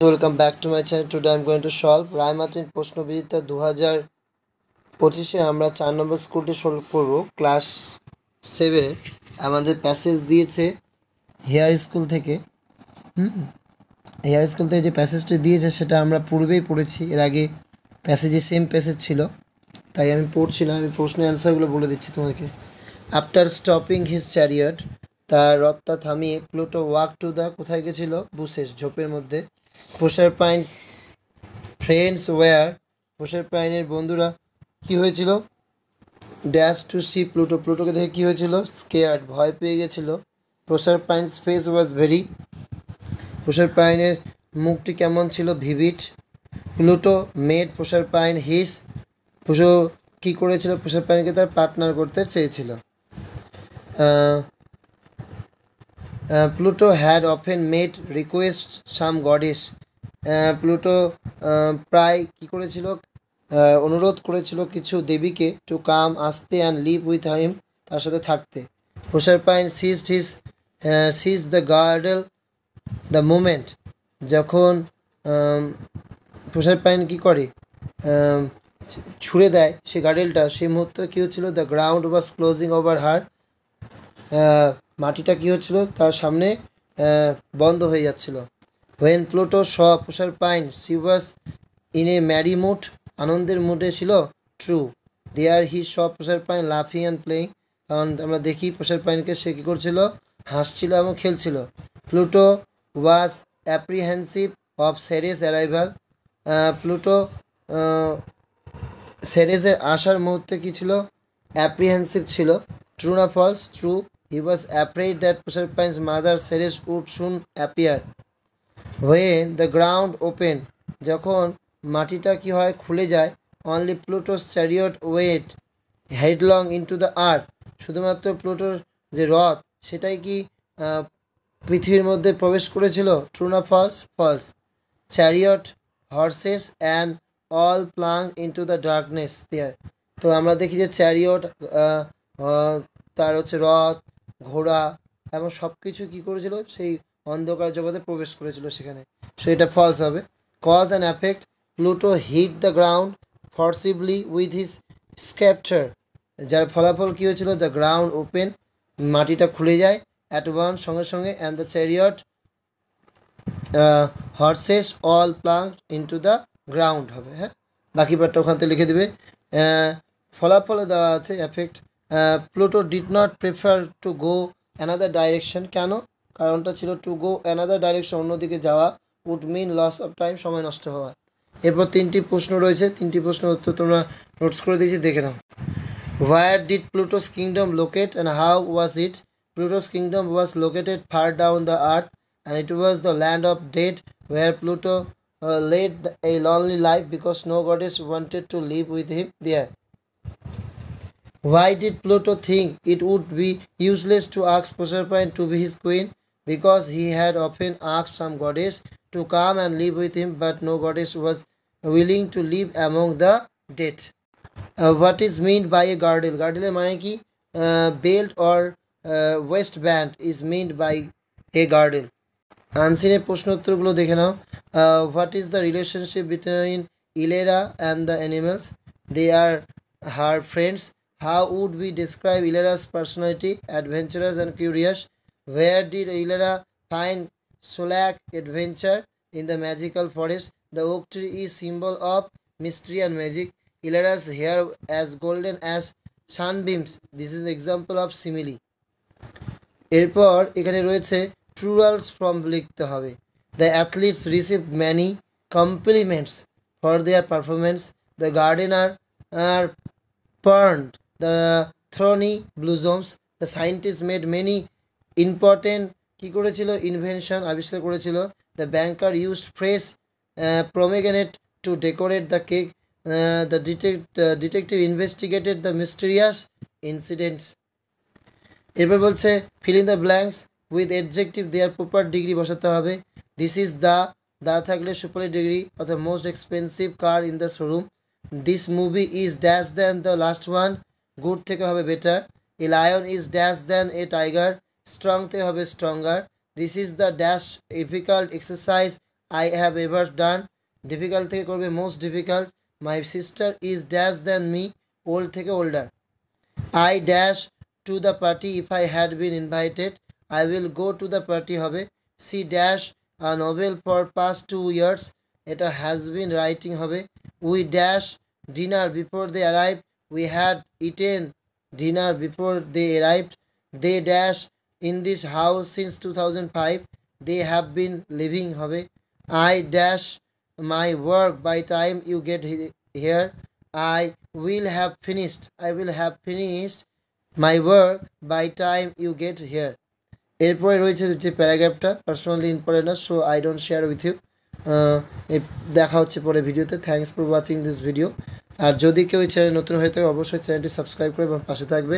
Welcome back to my channel. Today I'm going to solve Ray Martin প্রশ্নবিদ্যা 2025-এ আমরা 4 নম্বর স্কুলটি solve করব class 7 আমাদের প্যাসেজ দিয়েছে হেয়ার স্কুল থেকে যে প্যাসেজটি দিয়েছে সেটা আমরা পূর্বেই পড়েছি। এর আগে প্যাসেজে সেম প্যাসেজ ছিল, তাই আমি পড়ছিলাম। আমি প্রশ্নের অ্যান্সারগুলো বলে দিচ্ছি তোমাকে। আফটার স্টপিং হিজ চ্যারিয়ট, তার রথটা থামিয়ে প্লুটো ওয়াক টু দ্য, কোথায় গেছিল? বুশেস, ঝোপের মধ্যে। প্রসারপাইনস ফ্রেন্ডস ওয়্যার, প্রসারপাইনের বন্ধুরা কি হয়েছিল? ড্যাশ টু সি প্লুটো, প্লুটোকে দেখে কি হয়েছিল? স্কেয়ার্ড, ভয় পেয়ে গেছিল। প্রসারপাইনস ফেস ওয়াজ ভেরি, প্রসারপাইনের মুখটি কেমন ছিল? ভিভিড। প্লুটো মেড প্রসারপাইন হিস, প্লুটো কী করেছিল? প্রসারপাইনকে তার পার্টনার করতে চেয়েছিল। Pluto had often made request some goddess, Pluto প্রায় কী করেছিল? অনুরোধ করেছিল কিছু দেবীকে, টু কাম, আসতে, অ্যান্ড লিভ উইথ হিম, তার সাথে থাকতে। Proserpine seize the garden the moment, যখন প্রসারপাইন কী করে? ছুঁড়ে দেয় সে গার্ডেলটা, সেই মুহূর্তে কী হচ্ছিল? The ground was closing over her, মাটিটা কী হচ্ছিল? তার সামনে বন্ধ হয়ে যাচ্ছিল। When Pluto saw Proserpine, she was in a merry mood, আনন্দের মুডে ছিল। ট্রু। দেয়ার হি স প্রসারপাইন লাফিং অ্যান্ড প্লেইং, কারণ আমরা দেখি প্রসারপাইনকে সে কী করছিল? হাসছিল এবং খেলছিল। Pluto was apprehensive of Ceres arrival, Pluto সেরেসের আসার মুহূর্তে কী ছিল? অ্যাপ্রিহেন্সিভ ছিল। ট্রু না false? True. He was afraid that Proserpine's mother Ceres would soon appear. When the ground opened, যখন মাটিটা কি হয়? খুলে যায়। Only Pluto's chariot went headlong into the earth, শুধুমাত্র প্লুটোর যে রথ সেটাই কি পৃথিবীর মধ্যে প্রবেশ করেছিল। ট্রু না false? False. Chariot, horses and all plunge into the darkness there, তো আমরা দেখি যে চ্যারিয়ট, তার হচ্ছে রথ, ঘোড়া এবং সব কিছু কী করেছিল? সেই অন্ধকার জগতে প্রবেশ করেছিল সেখানে, সো এটা ফলস হবে। Cause and effect, Pluto hit the ground forcibly with his sceptre, যার ফলাফল কী হয়েছিল? দ্য গ্রাউন্ড ওপেন, মাটিটা খুলে যায়। অ্যাট ওয়ান, সঙ্গে সঙ্গে। And the chariot horse's all plunge into the ground হবে। হ্যাঁ, বাকি পার্টটা ওখান থেকে লিখে দেবে। ফলাফলে দেওয়া আছে effect, Pluto did not prefer to go another direction, কেন? কারণটা ছিল টু গো অ্যানাদার ডাইরেকশন, অন্যদিকে যাওয়া, would mean loss of time, সময় নষ্ট হওয়া। এরপর 3টি প্রশ্ন রয়েছে, 3টি প্রশ্নের উত্তর তোমরা নোটস করে দিয়েছি, দেখে নাও। Where did Pluto's kingdom locate and how was it? Pluto's kingdom was located far down the earth and it was the land of dead where Pluto led a lonely life because no goddess wanted to live with him there. Why did Pluto think it would be useless to ask Proserpine to be his queen? Because he had often asked some goddess to come and live with him, but no goddess was willing to live among the dead. What is meant by a girdle? Girdle মানে কি? Belt or waistband is meant by a girdle. আনসিনের প্রশ্ন উত্তরগুলো দেখে নাও। What is the relationship between Elara and the animals? They are her friends. How would be describe Elara's personality? Adventurous and curious. Where did Elara find solace adventure? In the magical forest. The oak tree is symbol of mystery and magic. Elara's hair as golden as sunbeams, this is example of simile. এরপর এখানে রয়েছে plurals from লিখতে হবে। The athletes received many compliments for their performance. The gardener pruned the thorny blossoms. The scientists made many important কী করেছিল? Invention, আবিষ্কার করেছিল। The banker used fresh pomegranate to decorate the cake. The detective investigated the mysterious incidents. এরপর বলছে fill in the blanks with adjective their proper degree বসাতে হবে। This is the থাকলে super degree অর্থাৎ most expensive car in the showroom. This movie is dash than the last one, good থেকে হবে better. A lion is dash than a tiger, strong থেকে হবে stronger. This is the dash difficult exercise I have ever done. Difficult থেকে করবে most difficult. My sister is dash than me. Old থেকে older. I dash to the party if I had been invited. I will go to the party হবে. She dash a novel for past 2 years. এটা has been writing হবে. We dash dinner before they arrived. We had eaten dinner before they arrived. They dash in this house since 2005. They have been living হবে. I dash my work by time you get here. I will have finished my work by time you get here. এরপরে রয়েছে যে প্যারাগ্রাফটা personally important না, so I don't share with you. দেখা হচ্ছে পরে ভিডিওতে। Thanks for watching this video. আর যদি কেউ এই চ্যানেল নতুন হয়ে থাকে অবশ্যই চ্যানেলটি সাবস্ক্রাইব করে এবং পাশে থাকবে।